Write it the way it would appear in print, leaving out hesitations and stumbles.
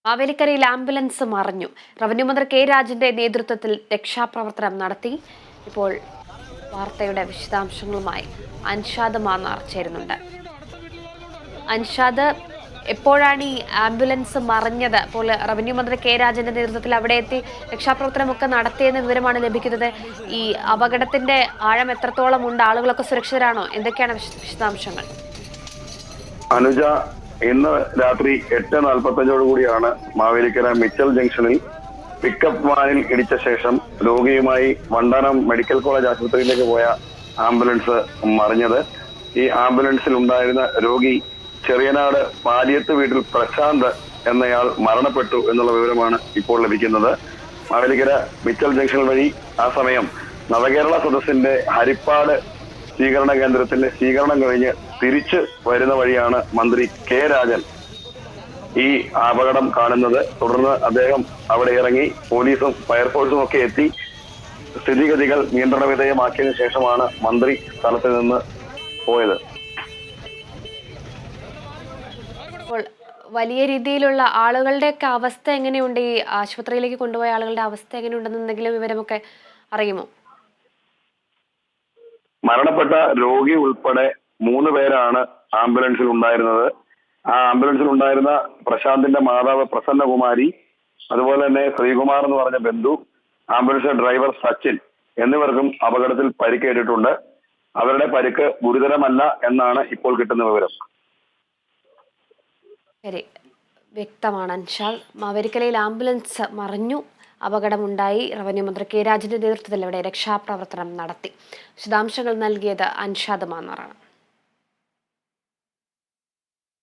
മാവേലിക്കരയിൽ ആംബുലൻസ് മറിഞ്ഞു. റവന്യൂ മന്ത്രി കെ രാജന്റെ നേതൃത്വത്തിൽ രക്ഷാപ്രവർത്തനം നടത്തി. ഇപ്പോൾ വാർത്തയുടെ വിശദാംശങ്ങളുമായി അൻഷാദ് മാന്നാർ ചേരുന്നുണ്ട്. അൻഷാദ്, എപ്പോഴാണ് ഈ ആംബുലൻസ് മറിഞ്ഞത്? അപ്പോൾ റവന്യൂ മന്ത്രി കെ രാജന്റെ നേതൃത്വത്തിൽ അവിടെ എത്തി രക്ഷാപ്രവർത്തനമൊക്കെ നടത്തിയെന്ന വിവരമാണ് ലഭിക്കുന്നത്. ഈ അപകടത്തിന്റെ ആഴം എത്രത്തോളം ഉണ്ട്? ആളുകളൊക്കെ സുരക്ഷിതരാണോ? എന്തൊക്കെയാണ് വിശദാംശങ്ങൾ? അനുജ, ഇന്ന് രാത്രി 8:45 കൂടിയാണ് മാവേലിക്കര മിച്ചൽ ജംഗ്ഷനിൽ പിക്കപ്പ് വാനിൽ ഇടിച്ച ശേഷം രോഗിയുമായി വണ്ടാനം മെഡിക്കൽ കോളേജ് ആശുപത്രിയിലേക്ക് പോയ ആംബുലൻസ് മറിഞ്ഞത്. ഈ ആംബുലൻസിൽ ഉണ്ടായിരുന്ന രോഗി ചെറിയനാട് പാലിയത്ത് വീട്ടിൽ പ്രശാന്ത് എന്നയാൾ മരണപ്പെട്ടു എന്നുള്ള വിവരമാണ് ഇപ്പോൾ ലഭിക്കുന്നത്. മാവേലിക്കര മിച്ചൽ ജംഗ്ഷൻ വഴി ആ സമയം നവകേരള സദസ്സിന്റെ ഹരിപ്പാട് സ്വീകരണ കേന്ദ്രത്തിന്റെ സ്വീകരണം കഴിഞ്ഞ് തിരിച്ചു വരുന്ന വഴിയാണ് മന്ത്രി കെ രാജൻ ഈ അപകടം കാണുന്നത്. തുടർന്ന് അദ്ദേഹം അവിടെ ഇറങ്ങി പോലീസും ഫയർഫോഴ്സും ഒക്കെ എത്തി സ്ഥിതിഗതികൾ നിയന്ത്രണ വിധേയമാക്കിയതിനു ശേഷമാണ് മന്ത്രി സ്ഥലത്ത് നിന്ന് പോയത്. വലിയ രീതിയിലുള്ള ആളുകളുടെയൊക്കെ അവസ്ഥ എങ്ങനെയുണ്ട്? ഈ ആശുപത്രിയിലേക്ക് കൊണ്ടുപോയ ആളുകളുടെ അവസ്ഥ എങ്ങനെയുണ്ടെന്ന് എന്തെങ്കിലും വിവരമൊക്കെ അറിയുമോ? മരണപ്പെട്ട രോഗി ഉൾപ്പെടെ 3 പേരാണ് ആംബുലൻസിൽ ഉണ്ടായിരുന്നത്. ആ ആംബുലൻസിൽ ഉണ്ടായിരുന്ന പ്രശാന്തിന്റെ മാതാവ് പ്രസന്നകുമാരി, അതുപോലെ തന്നെ ശ്രീകുമാർ എന്ന് പറഞ്ഞ ബന്ധു, ആംബുലൻസ് ഡ്രൈവർ സച്ചിൻ എന്നിവർക്കും അപകടത്തിൽ പരിക്കേറ്റിട്ടുണ്ട്. അവരുടെ പരിക്ക് ഗുരുതരമല്ല എന്നാണ് ഇപ്പോൾ കിട്ടുന്ന വിവരം. ശരി, വ്യക്തമാണ് അൻഷാൽ. മാവേലിക്കരയിൽ ആംബുലൻസ് മറിഞ്ഞു, അപകടമുണ്ടായി. റവന്യൂ മന്ത്രി കെ രാജന്റെ നേതൃത്വത്തിൽ ഇവിടെ രക്ഷാപ്രവർത്തനം നടത്തി. വിശദാംശങ്ങൾ നൽകിയത് അൻഷാദ് മാന്നാറാണ്.